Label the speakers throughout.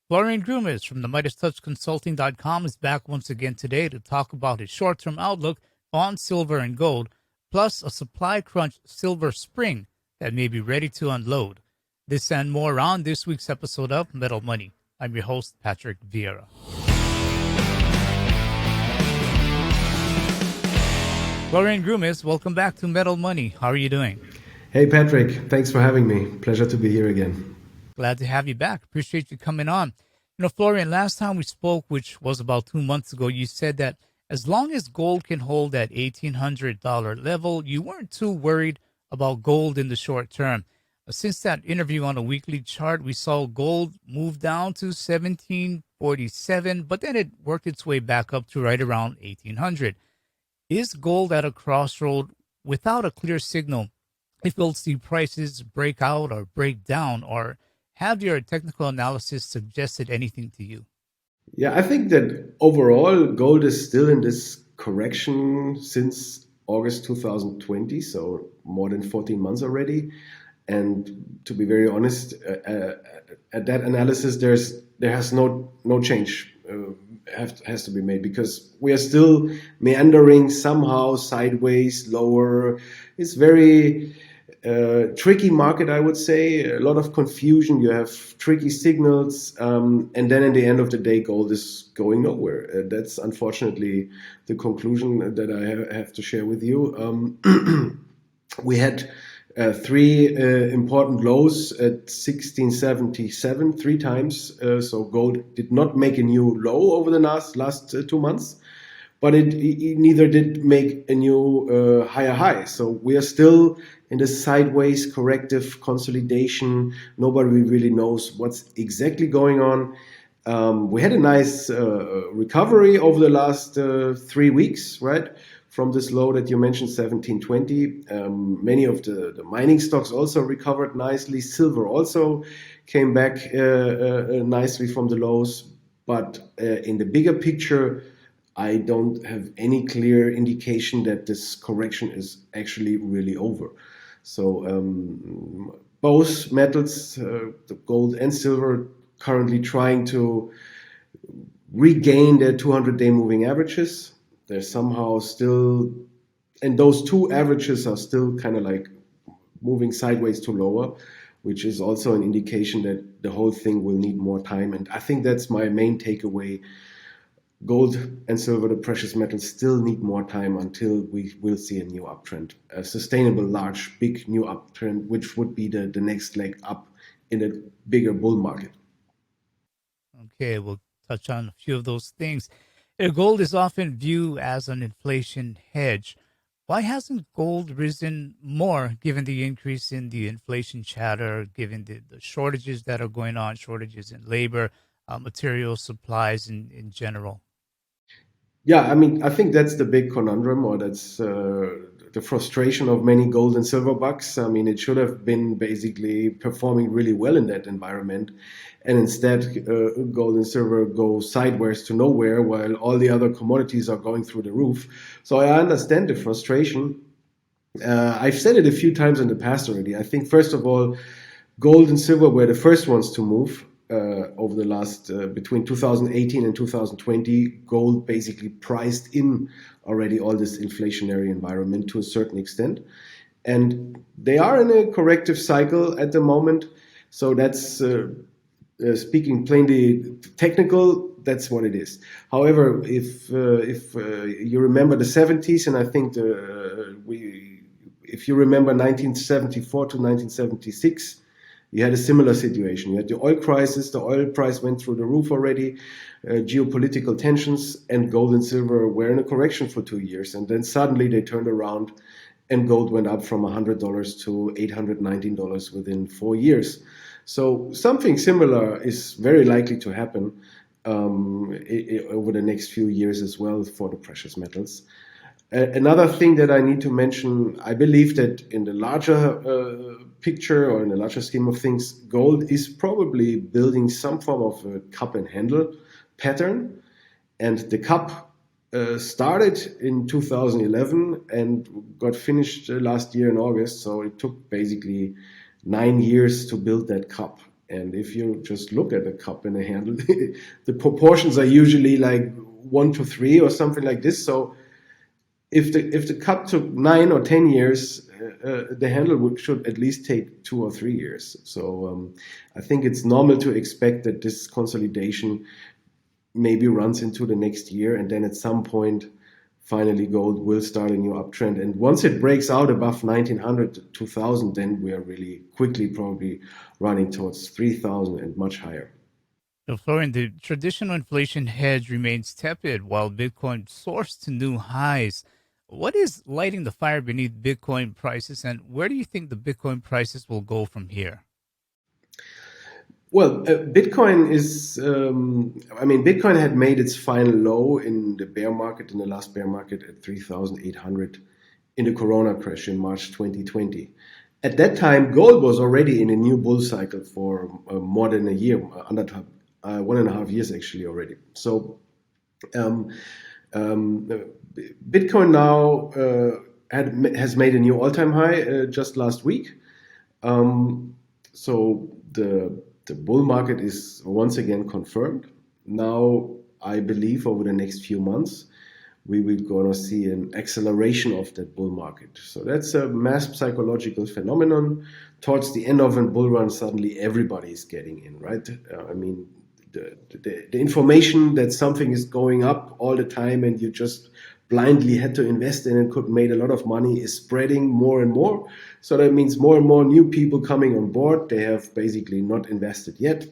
Speaker 1: Florian Grummes from the MidasTouchConsulting.com is back once again today to talk about his short-term outlook on silver and gold, plus a supply crunch silver spring that may be ready to unload. This and more on this week's episode of Metal Money. I'm your host, Patrick Vieira. Florian Grummes, welcome back to Metal Money. How are you doing?
Speaker 2: Hey Patrick, thanks for having me. Pleasure to be here again.
Speaker 1: Glad to have you back. Appreciate you coming on. Florian, last time we spoke, which was about 2 months ago, you said that as long as gold can hold that $1,800 level, you weren't too worried about gold in the short term. Since that interview on a weekly chart, we saw gold move down to 1747, but then it worked its way back up to right around 1800. Is gold at a crossroad without a clear signal if we'll see prices break out or break down, or have your technical analysis suggested anything to you?
Speaker 2: Yeah, I think that overall gold is still in this correction since August 2020, so more than 14 months already. And to be very honest, at that analysis, there has no change has to be made, because we are still meandering somehow sideways, lower. It's very tricky market, I would say. A lot of confusion. You have tricky signals, and then at the end of the day, gold is going nowhere. That's unfortunately the conclusion that I have to share with you. We had three important lows at 1677 three times. So gold did not make a new low over the last 2 months, but it neither did make a new higher high. So we are still in the sideways corrective consolidation. Nobody really knows what's exactly going on. We had a nice recovery over the last 3 weeks, right? From this low that you mentioned, 1720. Many of the mining stocks also recovered nicely. Silver also came back nicely from the lows. But in the bigger picture, I don't have any clear indication that this correction is actually really over. So both metals, the gold and silver, currently trying to regain their 200-day moving averages. They're somehow still, and those two averages are still kind of like moving sideways to lower, which is also an indication that the whole thing will need more time. And I think that's my main takeaway. Gold and silver, the precious metals, still need more time until we will see a new uptrend, a sustainable, large, big new uptrend, which would be the next leg up in a bigger bull market.
Speaker 1: Okay, we'll touch on a few of those things. Gold is often viewed as an inflation hedge. Why hasn't gold risen more given the increase in the inflation chatter, given the shortages that are going on, shortages in labor, material supplies in general?
Speaker 2: Yeah, I mean, I think that's the big conundrum, or that's the frustration of many gold and silver bucks. I mean, it should have been basically performing really well in that environment. And instead, gold and silver go sideways to nowhere while all the other commodities are going through the roof. So I understand the frustration. I've said it a few times in the past already. I think, first of all, gold and silver were the first ones to move over the last, between 2018 and 2020. Gold basically priced in already all this inflationary environment to a certain extent. And they are in a corrective cycle at the moment. So that's, speaking plainly technical, that's what it is. However, if you remember the 70s, and I think if you remember 1974 to 1976, you had a similar situation. You had the oil crisis. The oil price went through the roof already, geopolitical tensions, and gold and silver were in a correction for 2 years. And then suddenly they turned around and gold went up from $100 to $819 within 4 years. So something similar is very likely to happen over the next few years as well for the precious metals. Another thing that I need to mention, I believe that in the larger picture, or in the larger scheme of things, gold is probably building some form of a cup and handle pattern. And the cup started in 2011 and got finished last year in August. So it took basically 9 years to build that cup. And if you just look at a cup and a handle, the proportions are usually like 1 to 3 or something like this. So if the cup took 9 or 10 years, the handle should at least take 2 or 3 years. So I think it's normal to expect that this consolidation maybe runs into the next year, and then at some point, finally gold will start a new uptrend. And once it breaks out above 1900, 2000, then we are really quickly probably running towards 3000 and much higher.
Speaker 1: So, Florian, the traditional inflation hedge remains tepid while Bitcoin soars to new highs. What is lighting the fire beneath Bitcoin prices, and where do you think the Bitcoin prices will go from here?
Speaker 2: Well, Bitcoin is, Bitcoin had made its final low in the bear market, in the last bear market at 3,800 in the Corona crash in March 2020. At that time, gold was already in a new bull cycle for more than a year, 1.5 years actually already. So um, um, Bitcoin now has made a new all-time high just last week. Um, so the bull market is once again confirmed. Now, I believe over the next few months, we will gonna see an acceleration of that bull market. So that's a mass psychological phenomenon. Towards the end of a bull run, suddenly everybody is getting in, right? The information that something is going up all the time and you just blindly had to invest in and could made a lot of money is spreading more and more. So that means more and more new people coming on board. They have basically not invested yet.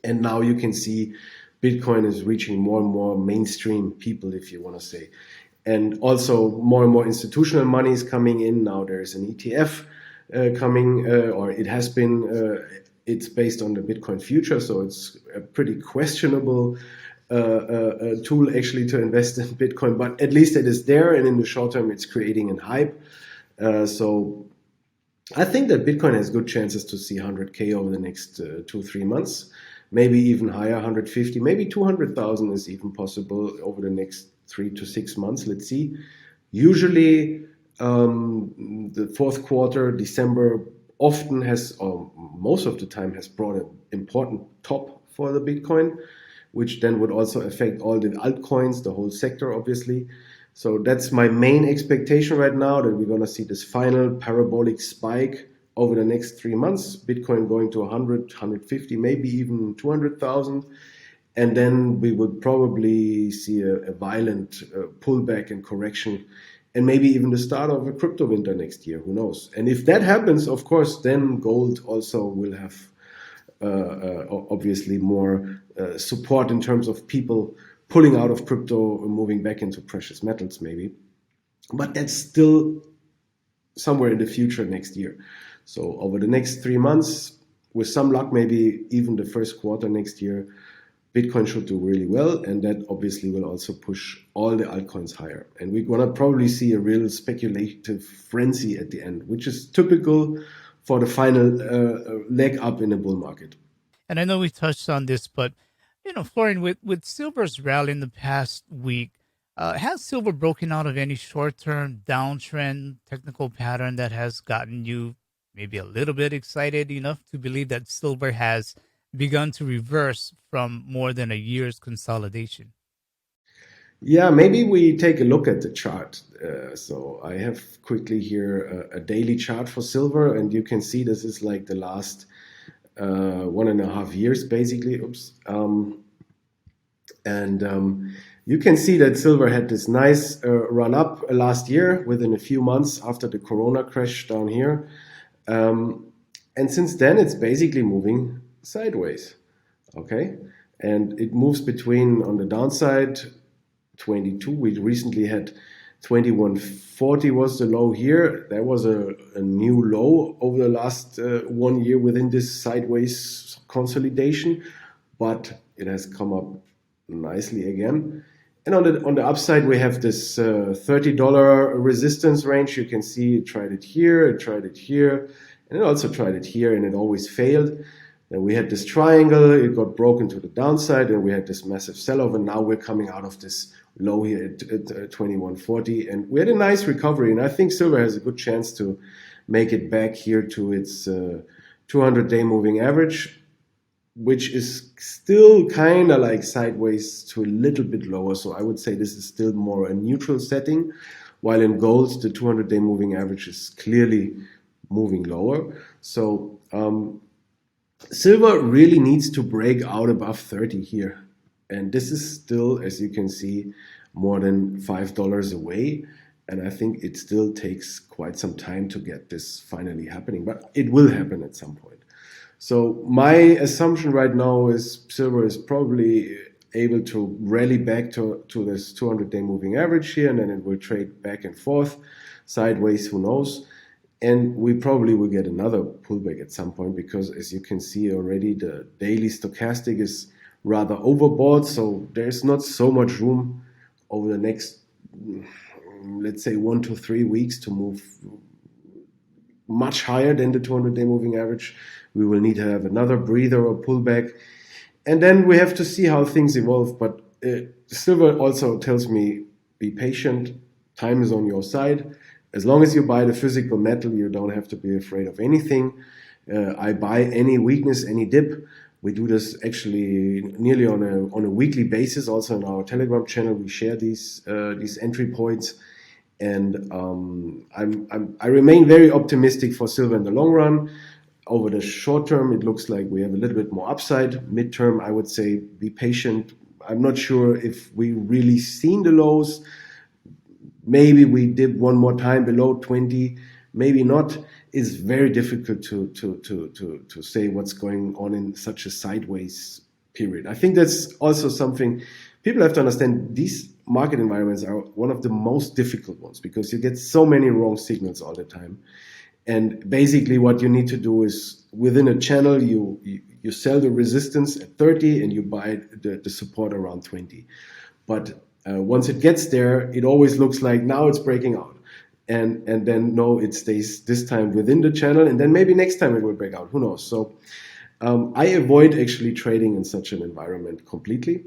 Speaker 2: And now you can see Bitcoin is reaching more and more mainstream people, if you want to say. And also more and more institutional money is coming in. Now there's an ETF coming, or it has been, it's based on the Bitcoin future. So it's a pretty questionable tool actually to invest in Bitcoin, but at least it is there. And in the short term, it's creating a hype. So I think that Bitcoin has good chances to see 100K over the next 2 3 months, maybe even higher, 150, maybe 200,000 is even possible over the next 3 to 6 months. Let's see. Usually, the fourth quarter, December, often has, or most of the time, has brought an important top for the Bitcoin, which then would also affect all the altcoins, the whole sector, obviously. So that's my main expectation right now, that we're going to see this final parabolic spike over the next 3 months, Bitcoin going to 100, 150, maybe even 200,000. And then we would probably see a violent pullback and correction, and maybe even the start of a crypto winter next year. Who knows? And if that happens, of course, then gold also will have obviously more support in terms of people pulling out of crypto and moving back into precious metals, maybe. But that's still somewhere in the future next year. So over the next 3 months, with some luck, maybe even the first quarter next year, Bitcoin should do really well, and that obviously will also push all the altcoins higher. And we're gonna probably see a real speculative frenzy at the end, which is typical for the final leg up in a bull market.
Speaker 1: And I know we touched on this, but Florian, with silver's rally in the past week, has silver broken out of any short-term downtrend technical pattern that has gotten you maybe a little bit excited enough to believe that silver has begun to reverse from more than a year's consolidation?
Speaker 2: Yeah, maybe we take a look at the chart. So I have quickly here a daily chart for silver, and you can see this is like the last 1.5 years, basically. Oops. And you can see that silver had this nice run up last year within a few months after the Corona crash down here. Um, and since then, it's basically moving sideways. Okay. And it moves between, on the downside, 22. We recently had 2140 was the low here. There was a new low over the last 1 year within this sideways consolidation, but it has come up nicely again. And on the upside, we have this $30 resistance range. You can see it tried it here, and it also tried it here, and it always failed. Then we had this triangle, it got broken to the downside, and we had this massive sell-off, and now we're coming out of this low here at 2140, and we had a nice recovery, and I think silver has a good chance to make it back here to its 200-day moving average. which is still kind of like sideways to a little bit lower. So I would say this is still more a neutral setting, while in gold, the 200-day moving average is clearly moving lower. So silver really needs to break out above 30 here. And this is still, as you can see, more than $5 away. And I think it still takes quite some time to get this finally happening, but it will happen at some point. So my assumption right now is silver is probably able to rally back to this 200-day moving average here, and then it will trade back and forth, sideways, who knows. And we probably will get another pullback at some point because, as you can see already, the daily stochastic is rather overbought. So there's not so much room over the next, let's say, 1 to 3 weeks to move much higher than the 200-day moving average. We will need to have another breather or pullback. And then we have to see how things evolve. But silver also tells me, be patient. Time is on your side. As long as you buy the physical metal, you don't have to be afraid of anything. I buy any weakness, any dip. We do this actually nearly on a weekly basis. Also in our Telegram channel, we share these entry points. And I remain very optimistic for silver in the long run. Over the short term, it looks like we have a little bit more upside. Midterm, I would say be patient. I'm not sure if we really seen the lows. Maybe we dip one more time below 20, maybe not. It's very difficult to say what's going on in such a sideways period. I think that's also something people have to understand. These market environments are one of the most difficult ones because you get so many wrong signals all the time. And basically what you need to do is within a channel, you sell the resistance at 30 and you buy the support around 20. But once it gets there, it always looks like now it's breaking out. And then no, it stays this time within the channel, and then maybe next time it will break out. Who knows? So I avoid actually trading in such an environment completely.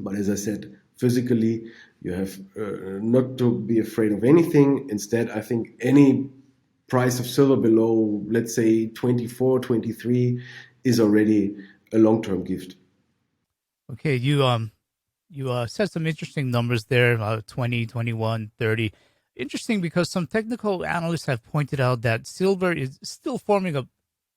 Speaker 2: But as I said, physically, you have not to be afraid of anything. Instead, I think any price of silver below, let's say 24, 23, is already a long-term gift.
Speaker 1: Okay, you said some interesting numbers there, 20, 21, 30. Interesting because some technical analysts have pointed out that silver is still forming a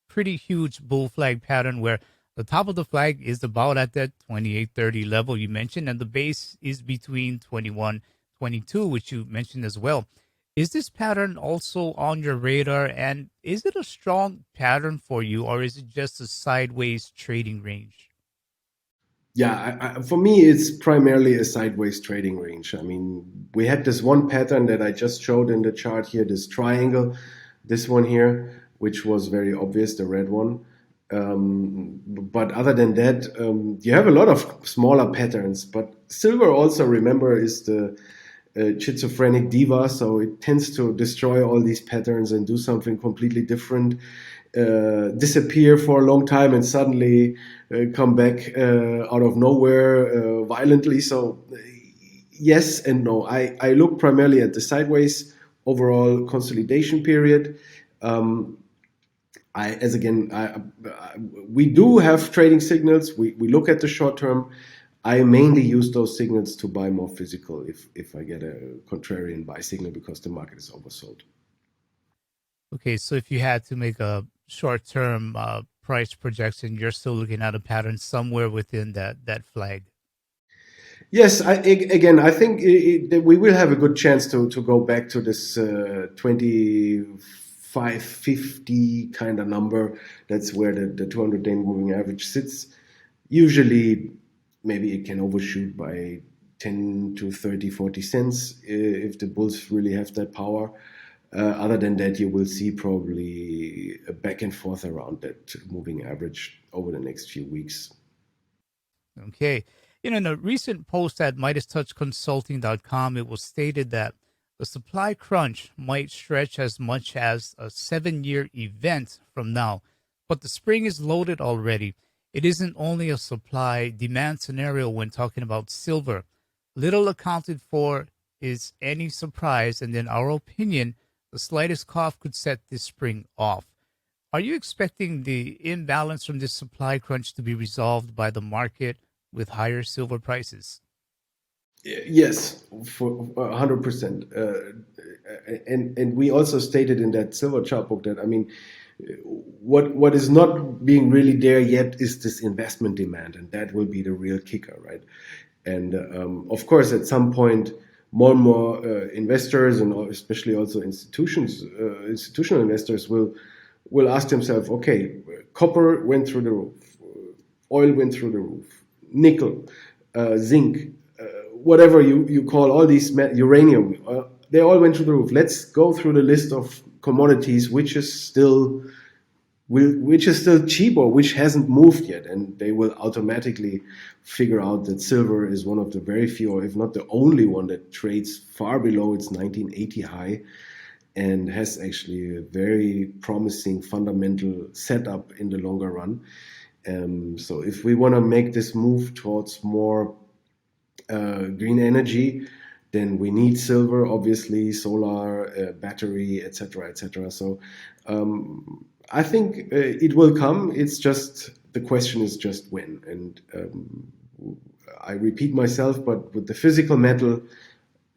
Speaker 1: pretty huge bull flag pattern where the top of the flag is about at that 28.30 level you mentioned, and the base is between 21, 22, which you mentioned as well. Is this pattern also on your radar, and is it a strong pattern for you, or is it just a sideways trading range?
Speaker 2: Yeah, for me, it's primarily a sideways trading range. I mean, we had this one pattern that I just showed in the chart here, this triangle, this one here, which was very obvious, the red one. But other than that, you have a lot of smaller patterns. But silver also, remember, is the schizophrenic diva, so it tends to destroy all these patterns and do something completely different, disappear for a long time and suddenly come back out of nowhere violently. So yes and no. I look primarily at the sideways overall consolidation period. We do have trading signals. We look at the short term. I mainly use those signals to buy more physical if I get a contrarian buy signal because the market is oversold.
Speaker 1: Okay, so if you had to make a short-term price projection, you're still looking at a pattern somewhere within that flag.
Speaker 2: Yes, again, I think that we will have a good chance to go back to this 25.50 kind of number. That's where the 200-day moving average sits. Usually, maybe it can overshoot by 10 to 30, 40 cents if the bulls really have that power. Other than that, you will see probably a back and forth around that moving average over the next few weeks.
Speaker 1: Okay. In a recent post at MidasTouchConsulting.com, it was stated that the supply crunch might stretch as much as a 7-year event from now, but the spring is loaded already. It isn't only a supply demand scenario when talking about silver. Little accounted for is any surprise, and in our opinion, the slightest cough could set this spring off. Are you expecting the imbalance from this supply crunch to be resolved by the market with higher silver prices?
Speaker 2: Yes, for 100%. And we also stated in that silver chart book that, I mean, what is not being really there yet is this investment demand, and that will be the real kicker, right? And of course, at some point, more and more investors, and especially also institutional investors, will ask themselves, okay, copper went through the roof, oil went through the roof, nickel, zinc, whatever you call all these, uranium, they all went through the roof. Let's go through the list of commodities which is still cheap or which hasn't moved yet, and they will automatically figure out that silver is one of the very few, or if not the only one, that trades far below its 1980 high and has actually a very promising fundamental setup in the longer run. So if we want to make this move towards more green energy, then we need silver, obviously, solar, battery, etc., etc. So I think it will come. It's just the question is just when. And I repeat myself, but with the physical metal,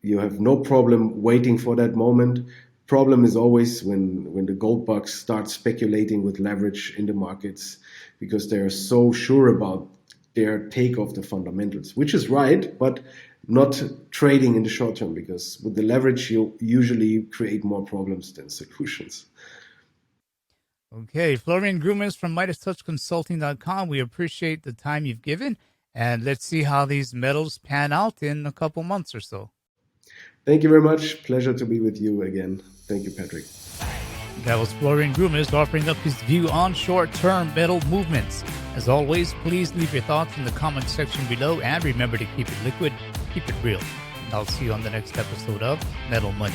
Speaker 2: you have no problem waiting for that moment. Problem is always when the gold bugs start speculating with leverage in the markets, because they're so sure about their take of the fundamentals, which is right, but not trading in the short term, because with the leverage you usually create more problems than solutions.
Speaker 1: Okay, Florian Grummes from MidasTouchConsulting.com. We appreciate the time you've given, and let's see how these metals pan out in a couple months or so.
Speaker 2: Thank you very much. Pleasure to be with you again. Thank you, Patrick.
Speaker 1: That was Florian Grummes offering up his view on short-term metal movements. As always, please leave your thoughts in the comment section below, and remember to keep it liquid, keep it real. And I'll see you on the next episode of Metal Money.